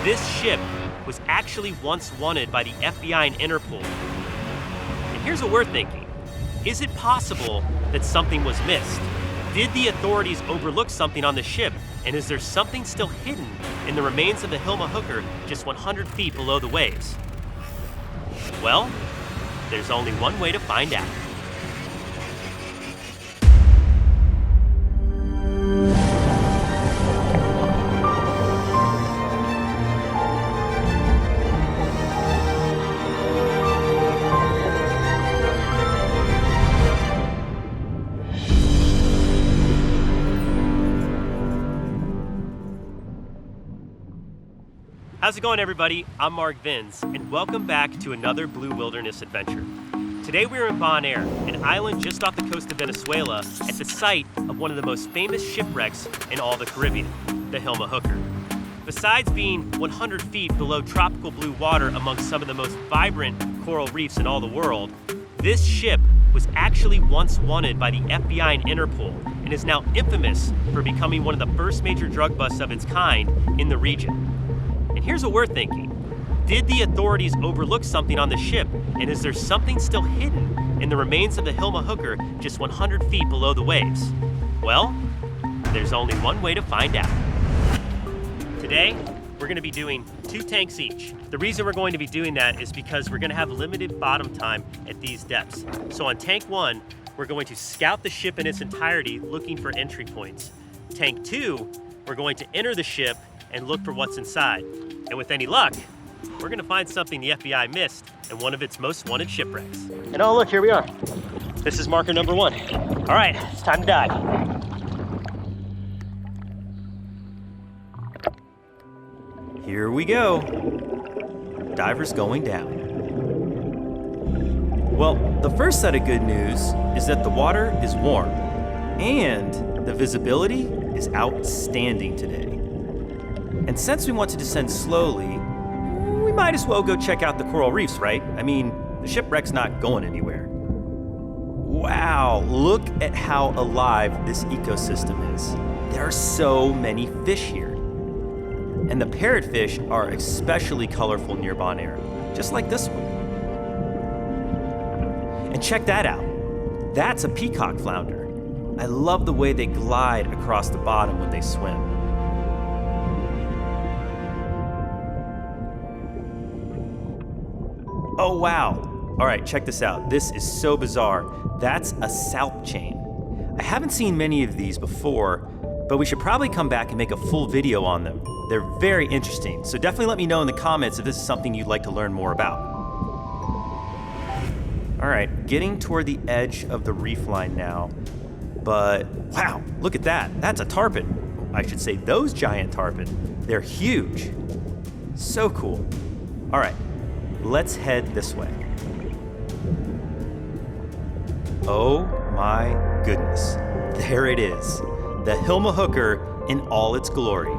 This ship was actually once wanted by the FBI and Interpol. And here's what we're thinking. Is it possible that something was missed? Did the authorities overlook something on the ship? And is there something still hidden in the remains of the Hilma Hooker just 100 feet below the waves? Well, there's only one way to find out. How's it going, everybody? I'm Mark Vins, and welcome back to another Blue Wilderness adventure. Today we're in Bonaire, an island just off the coast of Venezuela, at the site of one of the most famous shipwrecks in all the Caribbean, the Hilma Hooker. Besides being 100 feet below tropical blue water amongst some of the most vibrant coral reefs in all the world, this ship was actually once wanted by the FBI and Interpol, and is now infamous for becoming one of the first major drug busts of its kind in the region. And here's what we're thinking. Did the authorities overlook something on the ship? And is there something still hidden in the remains of the Hilma Hooker just 100 feet below the waves? Well, there's only one way to find out. Today, we're going to be doing 2 tanks each. The reason we're going to be doing that is because we're going to have limited bottom time at these depths. So on tank 1, we're going to scout the ship in its entirety looking for entry points. Tank 2, we're going to enter the ship and look for what's inside. And with any luck, we're gonna find something the FBI missed in one of its most wanted shipwrecks. And oh look, here we are. This is marker number 1. All right, it's time to dive. Here we go. Divers going down. Well, the first set of good news is that the water is warm and the visibility is outstanding today. And since we want to descend slowly, we might as well go check out the coral reefs, right? I mean, the shipwreck's not going anywhere. Wow, look at how alive this ecosystem is. There are so many fish here. And the parrotfish are especially colorful near Bonaire, just like this one. And check that out. That's a peacock flounder. I love the way they glide across the bottom when they swim. Oh, wow. All right, check this out. This is so bizarre. That's a salp chain. I haven't seen many of these before, but we should probably come back and make a full video on them. They're very interesting, so definitely let me know in the comments if this is something you'd like to learn more about. All right, getting toward the edge of the reef line now, but wow, look at that. That's a tarpon. I should say those giant tarpon. They're huge. So cool. All right. Let's head this way. Oh my goodness. There it is. The Hilma Hooker in all its glory.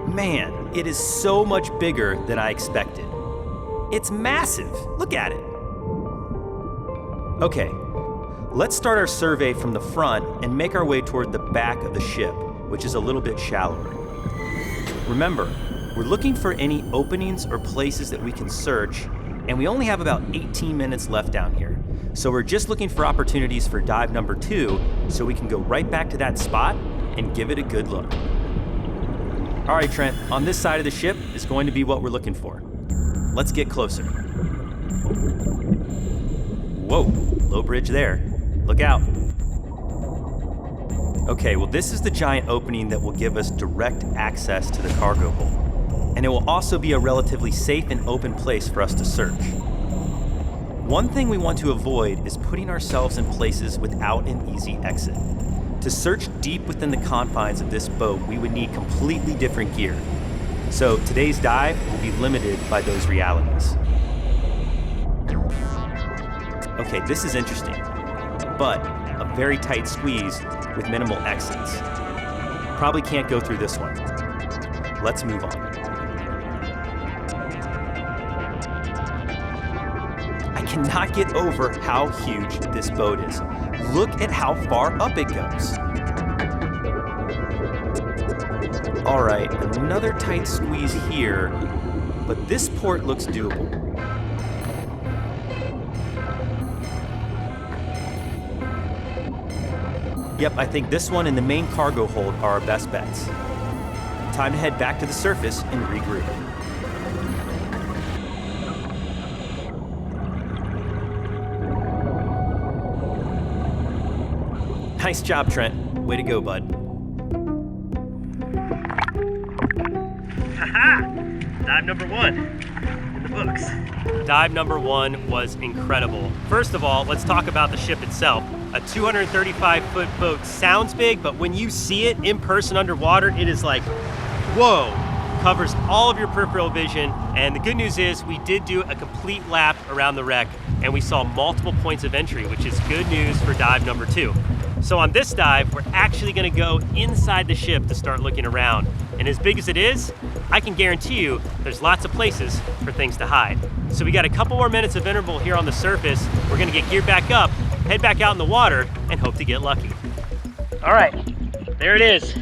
Man, it is so much bigger than I expected. It's massive. Look at it. Okay, let's start our survey from the front and make our way toward the back of the ship, which is a little bit shallower. Remember, we're looking for any openings or places that we can search, and we only have about 18 minutes left down here. So we're just looking for opportunities for dive number 2 so we can go right back to that spot and give it a good look. All right, Trent, on this side of the ship is going to be what we're looking for. Let's get closer. Whoa, low bridge there. Look out. Okay, well this is the giant opening that will give us direct access to the cargo hold. And it will also be a relatively safe and open place for us to search. One thing we want to avoid is putting ourselves in places without an easy exit. To search deep within the confines of this boat, we would need completely different gear. So today's dive will be limited by those realities. Okay, this is interesting, but a very tight squeeze with minimal exits. Probably can't go through this one. Let's move on. I cannot get over how huge this boat is. Look at how far up it goes. All right, another tight squeeze here, but this port looks doable. Yep, I think this one and the main cargo hold are our best bets. Time to head back to the surface and regroup. Nice job, Trent. Way to go, bud. Haha! Dive number 1 in the books. Dive number 1 was incredible. First of all, let's talk about the ship itself. A 235-foot boat sounds big, but when you see it in person underwater, it is like, whoa! Covers all of your peripheral vision, and the good news is we did do a complete lap around the wreck, and we saw multiple points of entry, which is good news for dive number 2. So on this dive, we're actually gonna go inside the ship to start looking around. And as big as it is, I can guarantee you there's lots of places for things to hide. So we got a couple more minutes of interval here on the surface. We're gonna get geared back up, head back out in the water, and hope to get lucky. All right, there it is.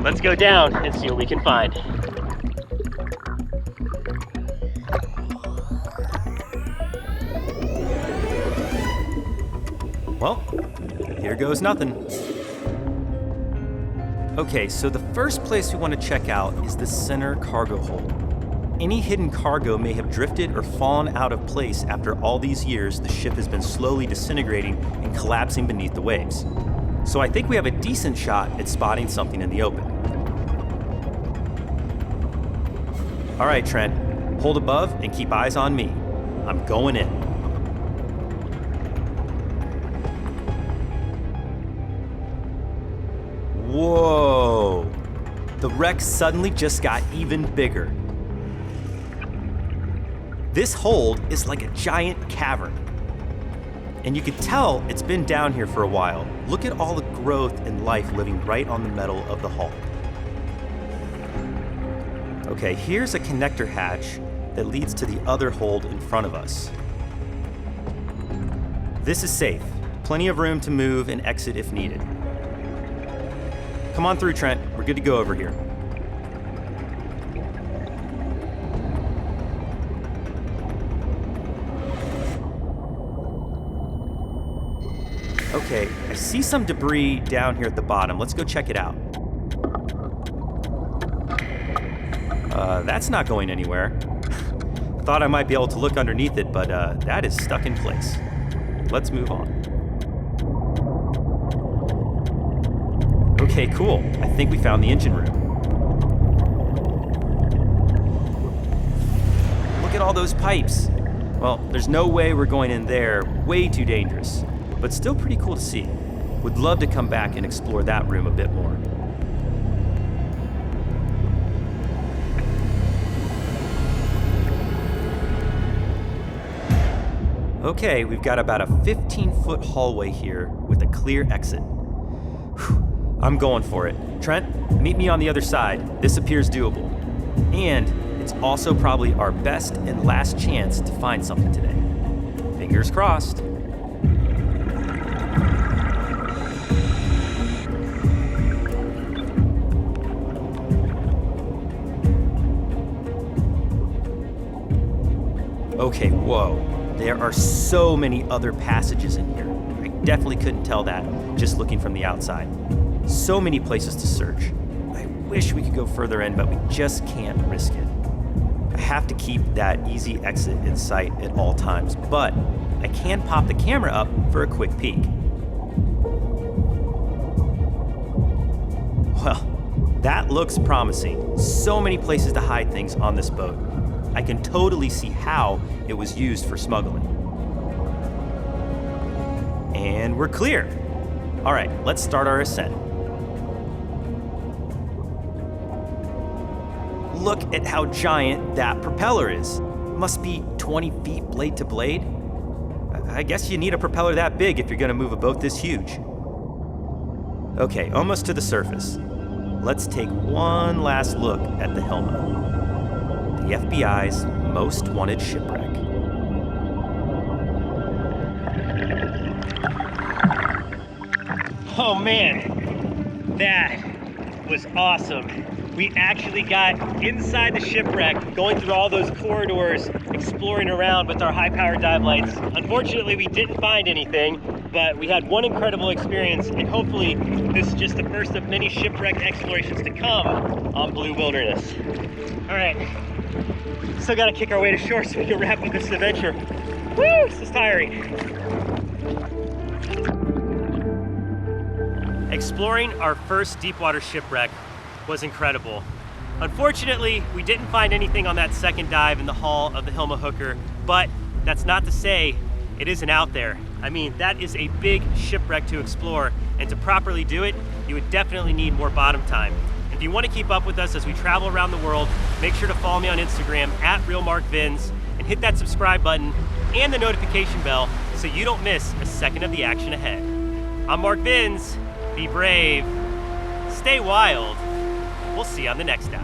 Let's go down and see what we can find. Well, here goes nothing. Okay, so the first place we want to check out is the center cargo hold. Any hidden cargo may have drifted or fallen out of place after all these years the ship has been slowly disintegrating and collapsing beneath the waves. So I think we have a decent shot at spotting something in the open. All right, Trent, hold above and keep eyes on me. I'm going in. Whoa! The wreck suddenly just got even bigger. This hold is like a giant cavern. And you can tell it's been down here for a while. Look at all the growth and life living right on the metal of the hull. Okay, here's a connector hatch that leads to the other hold in front of us. This is safe. Plenty of room to move and exit if needed. Come on through, Trent. We're good to go over here. Okay, I see some debris down here at the bottom. Let's go check it out. That's not going anywhere. Thought I might be able to look underneath it, but that is stuck in place. Let's move on. Okay, cool. I think we found the engine room. Look at all those pipes. Well, there's no way we're going in there. Way too dangerous. But still pretty cool to see. Would love to come back and explore that room a bit more. Okay, we've got about a 15-foot hallway here with a clear exit. Whew. I'm going for it. Trent, meet me on the other side. This appears doable. And it's also probably our best and last chance to find something today. Fingers crossed. Okay, whoa. There are so many other passages in here. I definitely couldn't tell that just looking from the outside. So many places to search. I wish we could go further in, but we just can't risk it. I have to keep that easy exit in sight at all times, but I can pop the camera up for a quick peek. Well, that looks promising. So many places to hide things on this boat. I can totally see how it was used for smuggling. And we're clear. All right, let's start our ascent. Look at how giant that propeller is. Must be 20 feet blade to blade. I guess you need a propeller that big if you're gonna move a boat this huge. Okay, almost to the surface. Let's take one last look at the Hilma, the FBI'S Most Wanted Shipwreck. Oh man, that was awesome. we actually got inside the shipwreck, going through all those corridors, exploring around with our high-powered dive lights. Unfortunately, we didn't find anything, but we had one incredible experience, and hopefully this is just the first of many shipwreck explorations to come on Blue Wilderness. All right, still gotta kick our way to shore so we can wrap up this adventure. Woo, this is tiring. Exploring our first deepwater shipwreck was incredible. Unfortunately, we didn't find anything on that second dive in the hull of the Hilma Hooker, but that's not to say it isn't out there. I mean, that is a big shipwreck to explore, and to properly do it, you would definitely need more bottom time. If you want to keep up with us as we travel around the world, make sure to follow me on Instagram at RealMarkVins and hit that subscribe button and the notification bell so you don't miss a second of the action ahead. I'm Mark Vins. Be brave, stay wild. We'll see you on the next step.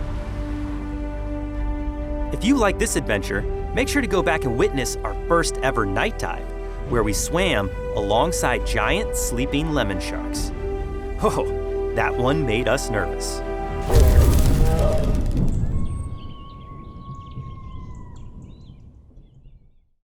If you like this adventure, make sure to go back and witness our first ever night dive, where we swam alongside giant sleeping lemon sharks. Oh, that one made us nervous.